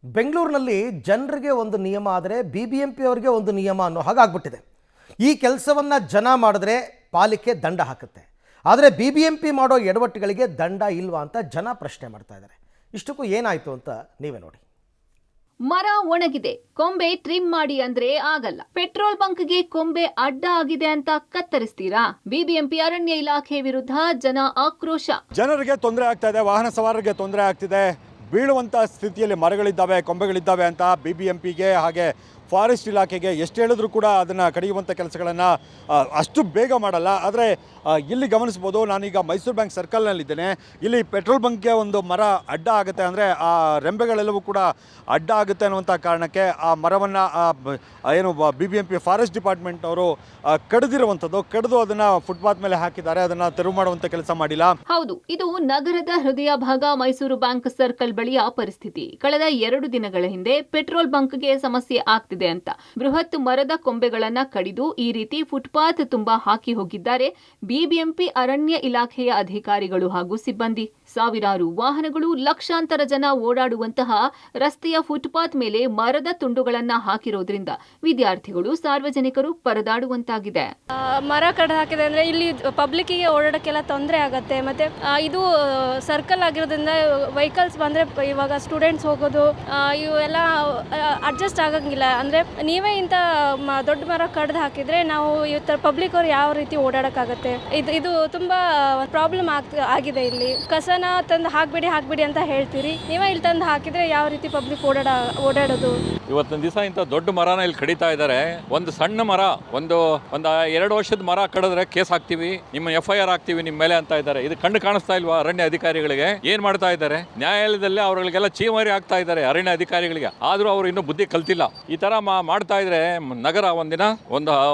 ಬೆಂಗಳೂರಿನಲ್ಲಿ ಜನರಿಗೆ ಒಂದು ನಿಯಮ ಆದರೆ BBMP ಅವರಿಗೆ ಒಂದು ನಿಯಮ ಅನ್ನೋ ಹಾಗಾಗ್ಬಿಟ್ಟಿದೆ. ಈ ಕೆಲಸವನ್ನು ಜನ ಮಾಡಿದ್ರೆ ಪಾಲಿಕೆ ದಂಡ ಹಾಕುತ್ತೆ, ಆದರೆ BBMP ಮಾಡೋ ಎಡವಟ್ಟುಗಳಿಗೆ ದಂಡ ಇಲ್ವಾ ಅಂತ ಜನ ಪ್ರಶ್ನೆ ಮಾಡ್ತಾ ಇದ್ದಾರೆ. ಇಷ್ಟಕ್ಕೂ ಏನಾಯಿತು ಅಂತ ನೀವೇ ನೋಡಿ. ಮರ ಒಣಗಿದೆ, ಕೊಂಬೆ ಟ್ರಿಮ್ ಮಾಡಿ ಅಂದ್ರೆ ಆಗಲ್ಲ. ಪೆಟ್ರೋಲ್ ಬಂಕ್ಗೆ ಕೊಂಬೆ ಅಡ್ಡ ಆಗಿದೆ ಅಂತ ಕತ್ತರಿಸ್ತೀರಾ? BBMP ಅರಣ್ಯ ಇಲಾಖೆ ವಿರುದ್ಧ ಜನ ಆಕ್ರೋಶ. ಜನರಿಗೆ ತೊಂದರೆ ಆಗ್ತಾ ಇದೆ, ವಾಹನ ಸವಾರರಿಗೆ ತೊಂದರೆ ಆಗ್ತಿದೆ, ಬೀಳುವಂಥ ಸ್ಥಿತಿಯಲ್ಲಿ ಮರಗಳಿದ್ದಾವೆ, ಕೊಂಬೆಗಳಿದ್ದಾವೆ ಅಂತ BBMPಗೆ ಹಾಗೆ ಫಾರೆಸ್ಟ್ ಇಲಾಖೆಗೆ ಎಷ್ಟು ಹೇಳಿದ್ರು ಕೂಡ ಅದನ್ನು ಕಡಿಯುವಂಥ ಕೆಲಸಗಳನ್ನು ಅಷ್ಟು ಬೇಗ ಮಾಡಲ್ಲ. ಆದರೆ ಇಲ್ಲಿ ಗಮನಿಸ್ಬೋದು, ನಾನೀಗ ಮೈಸೂರು ಬ್ಯಾಂಕ್ ಸರ್ಕಲ್ನಲ್ಲಿದ್ದೇನೆ. ಇಲ್ಲಿ ಪೆಟ್ರೋಲ್ ಬಂಕ್ಗೆ ಒಂದು ಮರ ಅಡ್ಡ ಆಗುತ್ತೆ, ಅಂದರೆ ಆ ರೆಂಬೆಗಳೆಲ್ಲವೂ ಕೂಡ ಅಡ್ಡ ಆಗುತ್ತೆ ಅನ್ನುವಂಥ ಕಾರಣಕ್ಕೆ ಆ ಮರವನ್ನು ಏನು BBMP ಫಾರೆಸ್ಟ್ ಡಿಪಾರ್ಟ್ಮೆಂಟ್ ಅವರು ಕಡಿದು ಅದನ್ನು ಫುಟ್ಪಾತ್ ಮೇಲೆ ಹಾಕಿದ್ದಾರೆ. ಅದನ್ನು ತೆರವು ಮಾಡುವಂಥ ಕೆಲಸ ಮಾಡಿಲ್ಲ. ಹೌದು, ಇದು ನಗರದ ಹೃದಯ ಭಾಗ ಮೈಸೂರು ಬ್ಯಾಂಕ್ ಸರ್ಕಲ್ ಬಳಿಯ ಪರಿಸ್ಥಿತಿ. ಕಳೆದ 2 ದಿನಗಳ ಹಿಂದೆ ಪೆಟ್ರೋಲ್ ಬಂಕ್ಗೆ ಸಮಸ್ಯೆ ಆಗ್ತಿದೆ ಅಂತ ಬೃಹತ್ ಮರದ ಕೊಂಬೆಗಳನ್ನ ಕಡಿದು ಈ ರೀತಿ ಫುಟ್ಪಾತ್ ತುಂಬಾ ಹಾಕಿ ಹೋಗಿದ್ದಾರೆ BBMP ಅರಣ್ಯ ಇಲಾಖೆಯ ಅಧಿಕಾರಿಗಳು ಹಾಗೂ ಸಿಬ್ಬಂದಿ. ಸಾವಿರಾರು ವಾಹನಗಳು, ಲಕ್ಷಾಂತರ ಜನ ಓಡಾಡುವಂತಹ ರಸ್ತೆಯ ಫುಟ್ಪಾತ್ ಮೇಲೆ ಮರದ ತುಂಡುಗಳನ್ನ ಹಾಕಿರೋದ್ರಿಂದ ವಿದ್ಯಾರ್ಥಿಗಳು, ಸಾರ್ವಜನಿಕರು ಪರದಾಡುವಂತಾಗಿದೆ. ಮರ ಕಡ್ದು ಹಾಕಿದೆ ಅಂದ್ರೆ ಇಲ್ಲಿ ಪಬ್ಲಿಕ್ಕಿಗೆ ಓಡಾಡಕ್ಕೆಲ್ಲ ತೊಂದರೆ ಆಗುತ್ತೆ. ಮತ್ತೆ ಇದು ಸರ್ಕಲ್ ಆಗಿರೋದ್ರಿಂದ ವೆಹಿಕಲ್ಸ್ ಬಂದ್ರೆ ಇವಾಗ ಸ್ಟೂಡೆಂಟ್ಸ್ ಹೋಗೋದು ಇವೆಲ್ಲ ಅಡ್ಜಸ್ಟ್ ಆಗಂಗಿಲ್ಲ. ಅಂದ್ರೆ ನೀವೇ ಇಂಥ ದೊಡ್ಡ ಮರ ಕಡ್ದು ಹಾಕಿದ್ರೆ ನಾವು ಪಬ್ಲಿಕ್ ಅವ್ರು ಯಾವ ರೀತಿ ಓಡಾಡಕ್ಕಾಗತ್ತೆ? ಇದು ತುಂಬಾ ಪ್ರಾಬ್ಲಮ್ ಆಗಿದೆ. ಇಲ್ಲಿ ಕಸನ ತಂದು ಹಾಕ್ಬಿಡಿ ಅಂತ ಹೇಳ್ತೀರಿ, ನೀವೇ ಇಲ್ಲಿ ತಂದು ಹಾಕಿದ್ರೆ ಯಾವ ರೀತಿ ಪಬ್ಲಿಕ್ ಓಡಾಡೋದು? ಇವತ್ತಿನ ದಿವಸ ಇಂಥ ದೊಡ್ಡ ಮರನ ಇಲ್ಲಿ ಕಡಿತಾ ಇದ್ದಾರೆ. ಒಂದು ಸಣ್ಣ ಮರ, ಒಂದು 2 ವರ್ಷದ ಮರ ಕಡಿದ್ರೆ ಕೇಸ್ ಹಾಕ್ತೀವಿ, ನಿಮ್ಮ FIR ಹಾಕ್ತೀವಿ ನಿಮ್ಮ ಮೇಲೆ ಅಂತ ಇದ್ದಾರೆ. ಇದು ಕಣ್ಣು ಕಾಣಿಸ್ತಾ ಇಲ್ವಾ ಅರಣ್ಯ ಅಧಿಕಾರಿಗಳಿಗೆ? ಏನ್ ಮಾಡ್ತಾ ಇದ್ದಾರೆ? ನ್ಯಾಯಾಲಯದಲ್ಲಿ ಅವ್ರಿಗೆಲ್ಲ ಚೀಮಾರಿ ಆಗ್ತಾ ಇದ್ದಾರೆ ಅರಣ್ಯ ಅಧಿಕಾರಿಗಳಿಗೆ. ಆದ್ರೂ ಅವ್ರು ಇನ್ನೂ ಬುದ್ಧಿ ಕಲ್ತಿಲ್ಲ. ಈ ತರ ಮಾಡ್ತಾ ಇದ್ರೆ ನಗರ ಒಂದಿನ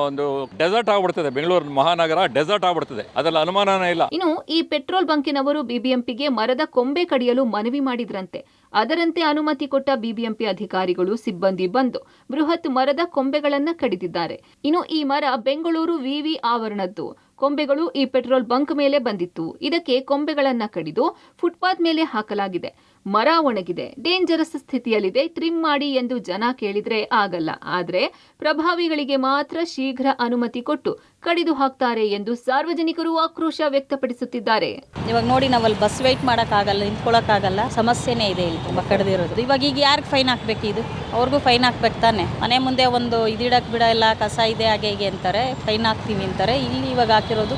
ಒಂದು ಡೆಸರ್ಟ್ ಆಗ್ಬಿಡ್ತದೆ. ಬೆಂಗಳೂರು ಮಹಾನಗರ ಡೆಸರ್ಟ್ ಆಗ್ಬಿಡ್ತದೆ, ಅದರಲ್ಲಿ ಅನುಮಾನನೇ ಇಲ್ಲ. ಇನ್ನು ಈ ಪೆಟ್ರೋಲ್ ಬಂಕಿನವರು BBMPಗೆ ಮರದ ಕೊಂಬೆ ಕಡಿಯಲು ಮನವಿ ಮಾಡಿದ್ರಂತೆ. ಅದರಂತೆ ಅನುಮತಿ ಕೊಟ್ಟ BBMP ಅಧಿಕಾರಿಗಳು, ಸಿಬ್ಬಂದಿ ಬಂದು ಬೃಹತ್ ಮರದ ಕೊಂಬೆಗಳನ್ನ ಕಡಿದಿದ್ದಾರೆ. ಇನ್ನು ಈ ಮರ ಬೆಂಗಳೂರು ವಿವಿ ಆವರಣದ್ದು. ಕೊಂಬೆಗಳು ಈ ಪೆಟ್ರೋಲ್ ಬಂಕ್ ಮೇಲೆ ಬಂದಿತ್ತು. ಇದಕ್ಕೆ ಕೊಂಬೆಗಳನ್ನ ಕಡಿದು ಫುಟ್ಪಾತ್ ಮೇಲೆ ಹಾಕಲಾಗಿದೆ. ಮರ ಒಣಗಿದೆ, ಡೇಂಜರಸ್ ಸ್ಥಿತಿಯಲ್ಲಿದೆ, ಟ್ರಿಮ್ ಮಾಡಿ ಎಂದು ಜನ ಕೇಳಿದ್ರೆ ಆಗಲ್ಲ. ಆದ್ರೆ ಪ್ರಭಾವಿಗಳಿಗೆ ಮಾತ್ರ ಶೀಘ್ರ ಅನುಮತಿ ಕೊಟ್ಟು ಕಡಿದು ಹಾಕ್ತಾರೆ ಎಂದು ಸಾರ್ವಜನಿಕರು ಆಕ್ರೋಶ ವ್ಯಕ್ತಪಡಿಸುತ್ತಿದ್ದಾರೆ. ಇವಾಗ ನೋಡಿ, ನಾವಲ್ಲಿ ಬಸ್ ವೆಯ್ಟ್ ಮಾಡೋಕ್ಕಾಗಲ್ಲ, ನಿಂತ್ಕೊಳ್ಳೋಕ್ಕಾಗಲ್ಲ, ಸಮಸ್ಯೆನೇ ಇದೆ ಇಲ್ಲಿ ತುಂಬ ಕಡಿದಿರೋದು. ಇವಾಗ ಈಗ ಯಾರಿಗೆ ಫೈನ್ ಹಾಕ್ಬೇಕು? ಇದು ಅವ್ರಿಗೂ ಫೈನ್ ಹಾಕ್ಬೇಕು ತಾನೆ. ಮನೆ ಮುಂದೆ ಒಂದು ಇದಿಡಕ್ಕೆ ಬಿಡಲ್ಲ, ಕಸ ಇದೆ ಹಾಗೆ ಹೀಗೆ ಅಂತಾರೆ, ಫೈನ್ ಹಾಕ್ತೀವಿ ಅಂತಾರೆ. ಇಲ್ಲಿ ಇವಾಗ ಹಾಕಿರೋದು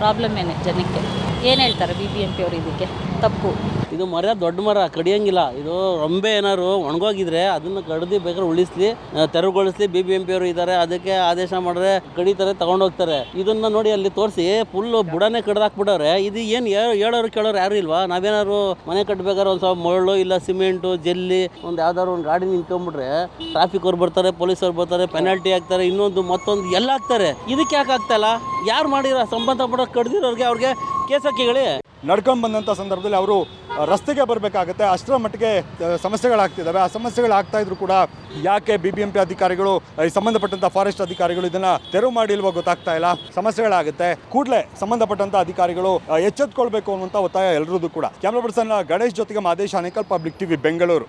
ಪ್ರಾಬ್ಲಮ್ ಏನೇ ಜನಕ್ಕೆ? ಏನು ಹೇಳ್ತಾರೆ BBMP ಅವರು? ಇದಕ್ಕೆ ತಪ್ಪು. ಇದು ಮರ ದೊಡ್ಡ ಮರ ಕಡಿಯಂಗಿಲ್ಲ. ಇದು ರಂಬೆ ಏನಾದ್ರು ಒಣಗೋಗಿದ್ರೆ ಅದನ್ನು ಕಡ್ದು ಬೇಕಾದ್ರೆ ಉಳಿಸ್ಲಿ, ತೆರವುಗೊಳಿಸ್ಲಿ. BBMP ಅವರು ಇದ್ದಾರೆ, ಅದಕ್ಕೆ ಆದೇಶ ಮಾಡಿದ್ರೆ ಕಡಿತಾರೆ, ತಗೊಂಡೋಗ್ತಾರೆ. ಇದನ್ನ ನೋಡಿ ಅಲ್ಲಿ ತೋರಿಸಿ ಫುಲ್ ಬುಡನೇ ಕಡ್ದಾಕ್ಬಿಟ್ಟವ್ರೆ. ಇದು ಏನು ಹೇಳೋರು ಕೇಳೋರು ಯಾರು ಇಲ್ವಾ? ನಾವೇನಾದ್ರು ಮನೆ ಕಟ್ಟಬೇಕಾದ್ರೆ ಒಂದು ಸ್ವಲ್ಪ ಮರಳು ಇಲ್ಲ ಸಿಮೆಂಟು ಜಲ್ಲಿ ಒಂದು ಯಾವ್ದಾದ್ರು ಒಂದು ಗಾಡಿ ನಿಂತ್ಕೊಂಡ್ಬಿಟ್ರೆ ಟ್ರಾಫಿಕ್ ಅವ್ರು ಬರ್ತಾರೆ, ಪೊಲೀಸ್ ಅವ್ರು ಬರ್ತಾರೆ, ಪೆನಾಲ್ಟಿ ಹಾಕ್ತಾರೆ, ಮತ್ತೊಂದು ಎಲ್ಲ ಹಾಕ್ತಾರೆ. ಇದಕ್ಕೆ ಯಾಕೆ ಆಗ್ತಾಯಿಲ್ಲ? ಯಾರು ಮಾಡಿರೋ ಸಂಬಂಧಪಟ್ಟ ಕಡ್ದಿರೋರಿಗೆ ಅವ್ರಿಗೆ ಕೇಸ್ ಹಾಕಿಗಳೇ. ನಡ್ಕೊಂಡು ಬಂದಂಥ ಸಂದರ್ಭದಲ್ಲಿ ಅವರು ರಸ್ತೆಗೆ ಬರಬೇಕಾಗತ್ತೆ. ಅಷ್ಟರ ಮಟ್ಟಿಗೆ ಸಮಸ್ಯೆಗಳಾಗ್ತಿದ್ದಾವೆ. ಆ ಸಮಸ್ಯೆಗಳಾಗ್ತಾ ಇದ್ರು ಕೂಡ ಯಾಕೆ BBMP ಅಧಿಕಾರಿಗಳು, ಈ ಸಂಬಂಧಪಟ್ಟಂಥ ಫಾರೆಸ್ಟ್ ಅಧಿಕಾರಿಗಳು ಇದನ್ನು ತೆರವು ಮಾಡಿಲ್ವೋ ಗೊತ್ತಾಗ್ತಾ ಇಲ್ಲ. ಸಮಸ್ಯೆಗಳಾಗುತ್ತೆ. ಕೂಡಲೇ ಸಂಬಂಧಪಟ್ಟಂಥ ಅಧಿಕಾರಿಗಳು ಎಚ್ಚೆತ್ಕೊಳ್ಬೇಕು ಅನ್ನುವಂಥ ಒತ್ತಾಯ ಎಲ್ಲರದ್ದು ಕೂಡ. ಕ್ಯಾಮ್ರಾ ಪರ್ಸನ್ ಗಣೇಶ್ ಜೊತೆಗೆ ಮಾದೇಶ್ ಆನೇಕಲ್, ಪಬ್ಲಿಕ್ TV ಬೆಂಗಳೂರು.